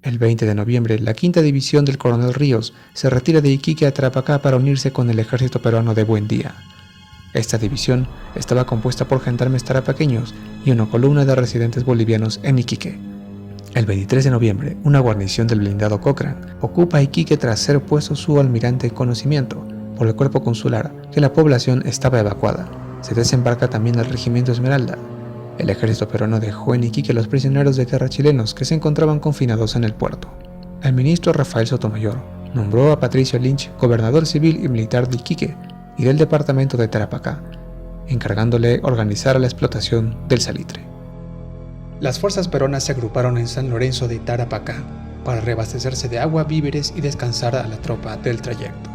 El 20 de noviembre, la quinta división del coronel Ríos se retira de Iquique a Tarapacá para unirse con el ejército peruano de Buendía. Esta división estaba compuesta por gendarmes tarapaqueños y una columna de residentes bolivianos en Iquique. El 23 de noviembre, una guarnición del blindado Cochrane ocupa Iquique tras ser puesto su almirante en conocimiento por el cuerpo consular que la población estaba evacuada. Se desembarca también el regimiento Esmeralda. El ejército peruano dejó en Iquique a los prisioneros de guerra chilenos que se encontraban confinados en el puerto. El ministro Rafael Sotomayor nombró a Patricio Lynch gobernador civil y militar de Iquique y del departamento de Tarapacá, encargándole organizar la explotación del salitre. Las fuerzas peruanas se agruparon en San Lorenzo de Tarapacá para reabastecerse de agua, víveres y descansar a la tropa del trayecto.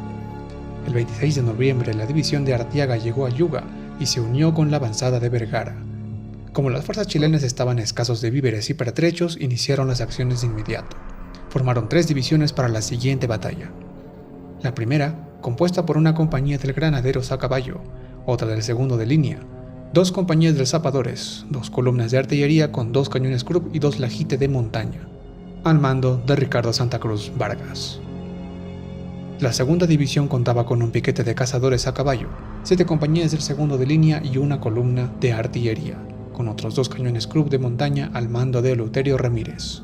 El 26 de noviembre, la división de Arteaga llegó a Yuga y se unió con la avanzada de Vergara. Como las fuerzas chilenas estaban escasos de víveres y pertrechos, iniciaron las acciones de inmediato. Formaron 3 divisiones para la siguiente batalla. La primera, compuesta por una compañía del Granaderos a caballo, otra del segundo de línea, 2 compañías de zapadores, 2 columnas de artillería con 2 cañones Krupp y 2 Lajite de montaña, al mando de Ricardo Santa Cruz Vargas. La segunda división contaba con un piquete de cazadores a caballo, 7 compañías del segundo de línea y una columna de artillería, con otros 2 cañones Krupp de montaña al mando de Eleuterio Ramírez.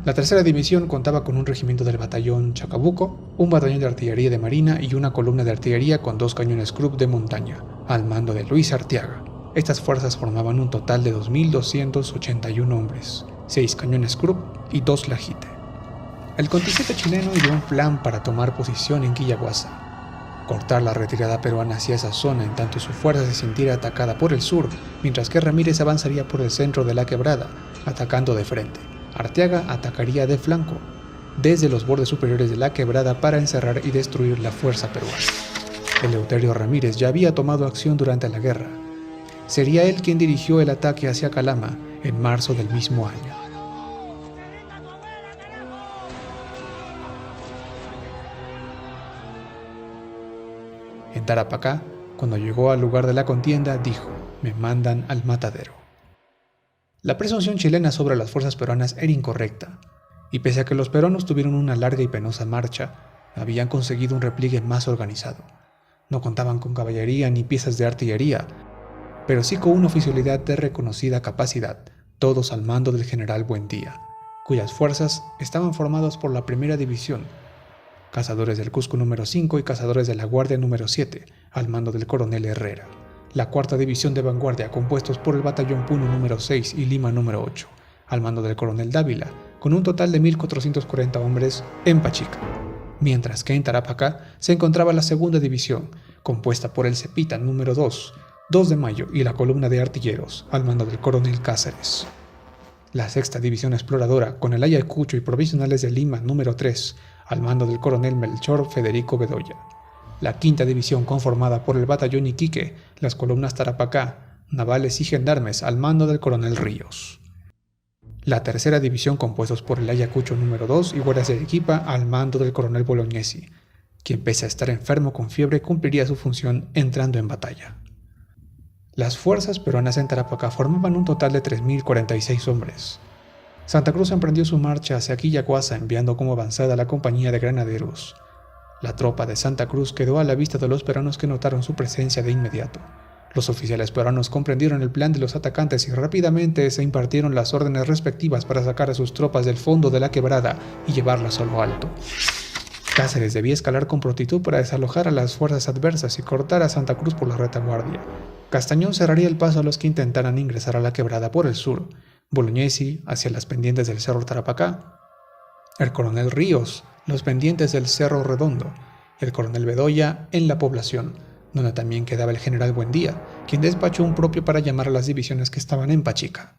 La tercera división contaba con un regimiento del batallón Chacabuco, un batallón de artillería de marina y una columna de artillería con 2 cañones Krupp de montaña, al mando de Luis Arteaga. Estas fuerzas formaban un total de 2.281 hombres, 6 cañones Krupp y 2 Lajite. El contingente chileno ideó un plan para tomar posición en Quillaguasa, cortar la retirada peruana hacia esa zona en tanto su fuerza se sintiera atacada por el sur, mientras que Ramírez avanzaría por el centro de la quebrada, atacando de frente. Arteaga atacaría de flanco, desde los bordes superiores de la quebrada para encerrar y destruir la fuerza peruana. Eleuterio Ramírez ya había tomado acción durante la guerra. Sería él quien dirigió el ataque hacia Calama en marzo del mismo año. En Tarapacá, cuando llegó al lugar de la contienda, dijo: "Me mandan al matadero". La presunción chilena sobre las fuerzas peruanas era incorrecta, y pese a que los peruanos tuvieron una larga y penosa marcha, habían conseguido un repliegue más organizado. No contaban con caballería ni piezas de artillería, pero sí con una oficialidad de reconocida capacidad, todos al mando del general Buendía, cuyas fuerzas estaban formadas por la primera división, cazadores del Cusco número 5 y cazadores de la Guardia número 7, al mando del coronel Herrera. La cuarta división de vanguardia, compuestos por el batallón Puno número 6 y Lima número 8, al mando del coronel Dávila, con un total de 1.440 hombres en Pachica. Mientras que en Tarapacá se encontraba la segunda división, compuesta por el Cepita número 2, 2 de Mayo y la columna de artilleros, al mando del coronel Cáceres. La sexta división exploradora, con el Ayacucho y provisionales de Lima número 3, al mando del coronel Melchor Federico Bedoya. La quinta división, conformada por el batallón Iquique, las columnas Tarapacá, navales y gendarmes, al mando del coronel Ríos. La tercera división, compuestos por el Ayacucho número 2 y guardias de Arequipa, al mando del coronel Bolognesi, quien pese a estar enfermo con fiebre cumpliría su función entrando en batalla. Las fuerzas peruanas en Tarapacá formaban un total de 3.046 hombres. Santa Cruz emprendió su marcha hacia Quillaguasa enviando como avanzada a la compañía de granaderos. La tropa de Santa Cruz quedó a la vista de los peruanos que notaron su presencia de inmediato. Los oficiales peruanos comprendieron el plan de los atacantes y rápidamente se impartieron las órdenes respectivas para sacar a sus tropas del fondo de la quebrada y llevarlas a lo alto. Cáceres debía escalar con prontitud para desalojar a las fuerzas adversas y cortar a Santa Cruz por la retaguardia. Castañón cerraría el paso a los que intentaran ingresar a la quebrada por el sur, Bolognesi hacia las pendientes del Cerro Tarapacá, el coronel Ríos los pendientes del Cerro Redondo, el coronel Bedoya en la población, donde también quedaba el general Buendía, quien despachó un propio para llamar a las divisiones que estaban en Pachica.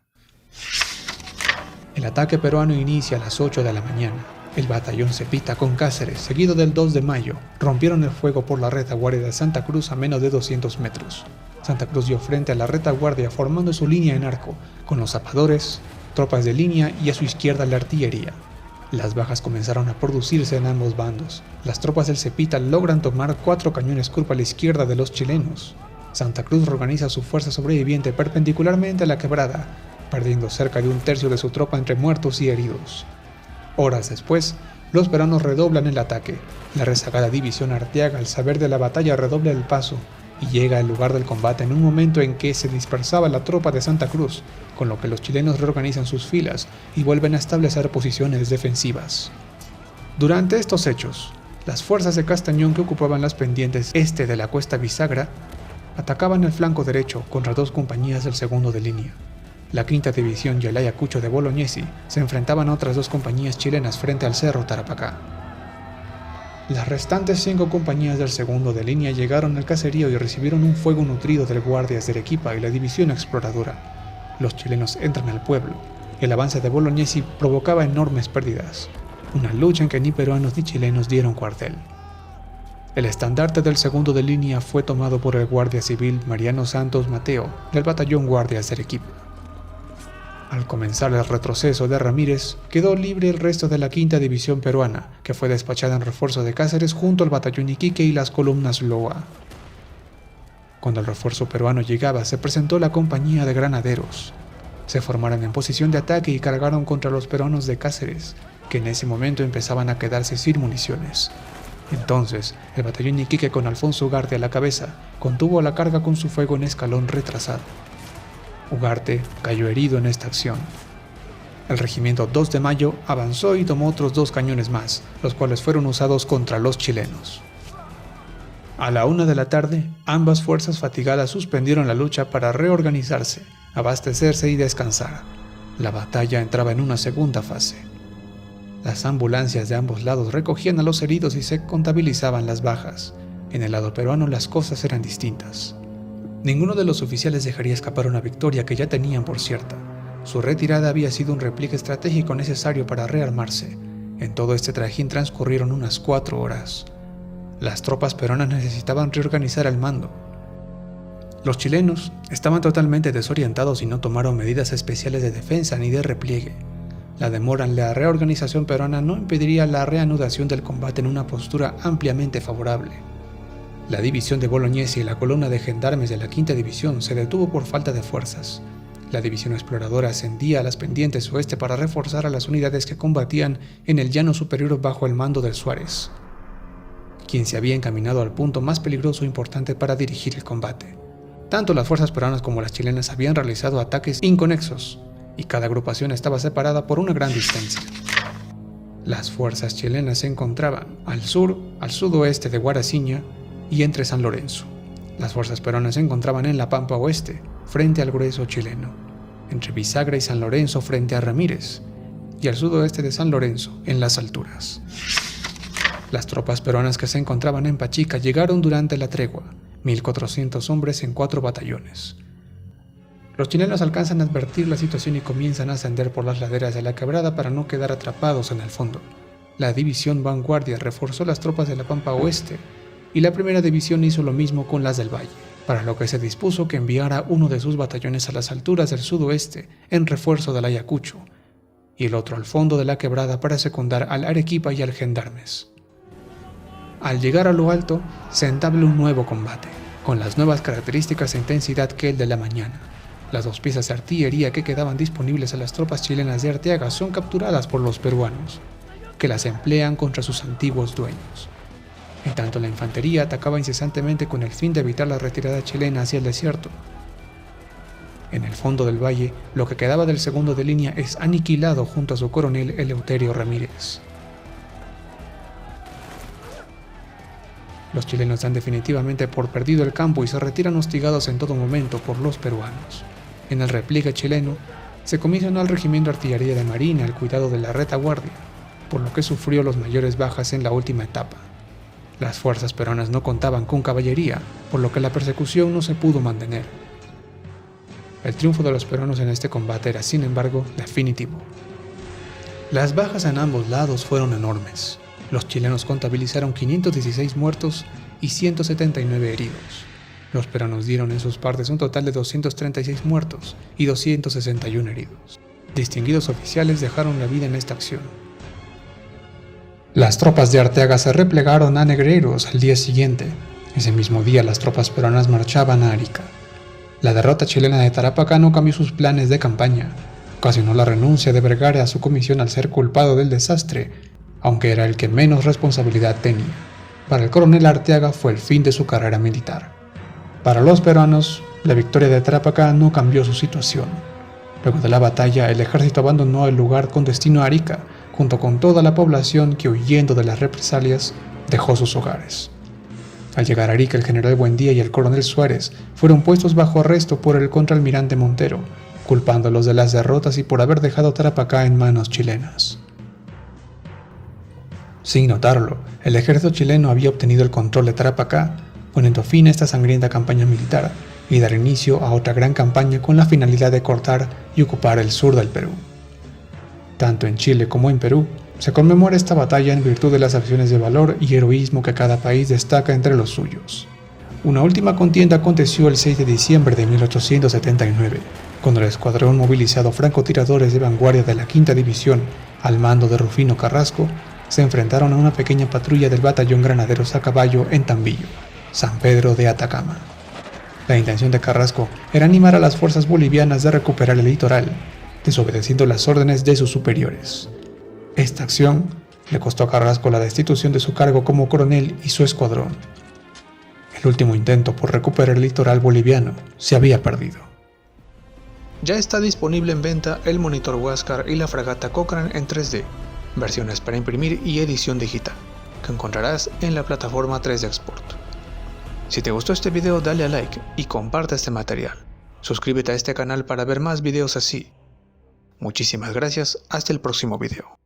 El ataque peruano inicia a las 8 de la mañana. El batallón Cepita con Cáceres, seguido del 2 de Mayo, rompieron el fuego por la retaguardia de Santa Cruz a menos de 200 metros. Santa Cruz dio frente a la retaguardia formando su línea en arco, con los zapadores, tropas de línea y a su izquierda la artillería. Las bajas comenzaron a producirse en ambos bandos. Las tropas del Cepita logran tomar 4 cañones Krupp a la izquierda de los chilenos. Santa Cruz reorganiza su fuerza sobreviviente perpendicularmente a la quebrada, perdiendo cerca de un tercio de su tropa entre muertos y heridos. Horas después, los peruanos redoblan el ataque. La rezagada división Arteaga, al saber de la batalla, redobla el paso y llega al lugar del combate en un momento en que se dispersaba la tropa de Santa Cruz, con lo que los chilenos reorganizan sus filas y vuelven a establecer posiciones defensivas. Durante estos hechos, las fuerzas de Castañón, que ocupaban las pendientes este de la cuesta bisagra, atacaban el flanco derecho contra 2 compañías del segundo de línea. La quinta división y el Ayacucho de Bolognesi se enfrentaban a otras 2 compañías chilenas frente al cerro Tarapacá. Las restantes 5 compañías del segundo de línea llegaron al caserío y recibieron un fuego nutrido del Guardias de Arequipa y la división exploradora. Los chilenos entran al pueblo. El avance de Bolognesi provocaba enormes pérdidas, una lucha en que ni peruanos ni chilenos dieron cuartel. El estandarte del segundo de línea fue tomado por el guardia civil Mariano Santos Mateo del batallón Guardias de Arequipa. Al comenzar el retroceso de Ramírez, quedó libre el resto de la quinta división peruana, que fue despachada en refuerzo de Cáceres junto al batallón Iquique y las columnas Loa. Cuando el refuerzo peruano llegaba, se presentó la compañía de granaderos. Se formaron en posición de ataque y cargaron contra los peruanos de Cáceres, que en ese momento empezaban a quedarse sin municiones. Entonces, el batallón Iquique, con Alfonso Ugarte a la cabeza, contuvo la carga con su fuego en escalón retrasado. Ugarte cayó herido en esta acción. El regimiento 2 de Mayo avanzó y tomó otros 2 cañones más, los cuales fueron usados contra los chilenos. A la 1 de la tarde, ambas fuerzas fatigadas suspendieron la lucha para reorganizarse, abastecerse y descansar. La batalla entraba en una segunda fase. Las ambulancias de ambos lados recogían a los heridos y se contabilizaban las bajas. En el lado peruano las cosas eran distintas. Ninguno de los oficiales dejaría escapar una victoria que ya tenían por cierta. Su retirada había sido un repliegue estratégico necesario para rearmarse. En todo este trajín transcurrieron unas 4 horas. Las tropas peruanas necesitaban reorganizar el mando. Los chilenos estaban totalmente desorientados y no tomaron medidas especiales de defensa ni de repliegue. La demora en la reorganización peruana no impediría la reanudación del combate en una postura ampliamente favorable. La división de Bolognesi y la columna de gendarmes de la quinta división se detuvo por falta de fuerzas. La división exploradora ascendía a las pendientes oeste para reforzar a las unidades que combatían en el llano superior bajo el mando del Suárez, quien se había encaminado al punto más peligroso e importante para dirigir el combate. Tanto las fuerzas peruanas como las chilenas habían realizado ataques inconexos, y cada agrupación estaba separada por una gran distancia. Las fuerzas chilenas se encontraban al sur, al sudoeste de Guaraciña y entre San Lorenzo. Las fuerzas peruanas se encontraban en la Pampa Oeste, frente al grueso chileno, entre Bisagra y San Lorenzo frente a Ramírez, y al sudoeste de San Lorenzo, en las alturas. Las tropas peruanas que se encontraban en Pachica llegaron durante la tregua, 1.400 hombres en 4 batallones. Los chilenos alcanzan a advertir la situación y comienzan a ascender por las laderas de la quebrada para no quedar atrapados en el fondo. La división Vanguardia reforzó las tropas de la Pampa Oeste, y la primera división hizo lo mismo con las del Valle, para lo que se dispuso que enviara uno de sus batallones a las alturas del sudoeste en refuerzo del Ayacucho, y el otro al fondo de la quebrada para secundar al Arequipa y al Gendarmes. Al llegar a lo alto, se entabla un nuevo combate, con las nuevas características e intensidad que el de la mañana. Las 2 piezas de artillería que quedaban disponibles a las tropas chilenas de Arteaga son capturadas por los peruanos, que las emplean contra sus antiguos dueños. En tanto, la infantería atacaba incesantemente con el fin de evitar la retirada chilena hacia el desierto. En el fondo del valle, lo que quedaba del segundo de línea es aniquilado junto a su coronel Eleuterio Ramírez. Los chilenos dan definitivamente por perdido el campo y se retiran hostigados en todo momento por los peruanos. En el repliegue chileno, se comisionó al regimiento de artillería de marina al cuidado de la retaguardia, por lo que sufrió las mayores bajas en la última etapa. Las fuerzas peruanas no contaban con caballería, por lo que la persecución no se pudo mantener. El triunfo de los peruanos en este combate era, sin embargo, definitivo. Las bajas en ambos lados fueron enormes. Los chilenos contabilizaron 516 muertos y 179 heridos. Los peruanos dieron en sus partes un total de 236 muertos y 261 heridos. Distinguidos oficiales dejaron la vida en esta acción. Las tropas de Arteaga se replegaron a Negreiros al día siguiente. Ese mismo día las tropas peruanas marchaban a Arica. La derrota chilena de Tarapacá no cambió sus planes de campaña. Ocasionó la renuncia de Vergara a su comisión al ser culpado del desastre, aunque era el que menos responsabilidad tenía. Para el coronel Arteaga fue el fin de su carrera militar. Para los peruanos, la victoria de Tarapacá no cambió su situación. Luego de la batalla, el ejército abandonó el lugar con destino a Arica, junto con toda la población que, huyendo de las represalias, dejó sus hogares. Al llegar a Arica, el general Buendía y el coronel Suárez fueron puestos bajo arresto por el contraalmirante Montero, culpándolos de las derrotas y por haber dejado Tarapacá en manos chilenas. Sin notarlo, el ejército chileno había obtenido el control de Tarapacá, poniendo fin a esta sangrienta campaña militar y dar inicio a otra gran campaña con la finalidad de cortar y ocupar el sur del Perú. Tanto en Chile como en Perú, se conmemora esta batalla en virtud de las acciones de valor y heroísmo que cada país destaca entre los suyos. Una última contienda aconteció el 6 de diciembre de 1879, cuando el escuadrón movilizado francotiradores de vanguardia de la Quinta División, al mando de Rufino Carrasco, se enfrentaron a una pequeña patrulla del batallón Granaderos a Caballo en Tambillo, San Pedro de Atacama. La intención de Carrasco era animar a las fuerzas bolivianas de recuperar el litoral, desobedeciendo las órdenes de sus superiores. Esta acción le costó a Carrasco la destitución de su cargo como coronel y su escuadrón. El último intento por recuperar el litoral boliviano se había perdido. Ya está disponible en venta el monitor Huáscar y la fragata Cochrane en 3D, versiones para imprimir y edición digital, que encontrarás en la plataforma 3D Export. Si te gustó este video, dale a like y comparte este material. Suscríbete a este canal para ver más videos así. Muchísimas gracias, hasta el próximo video.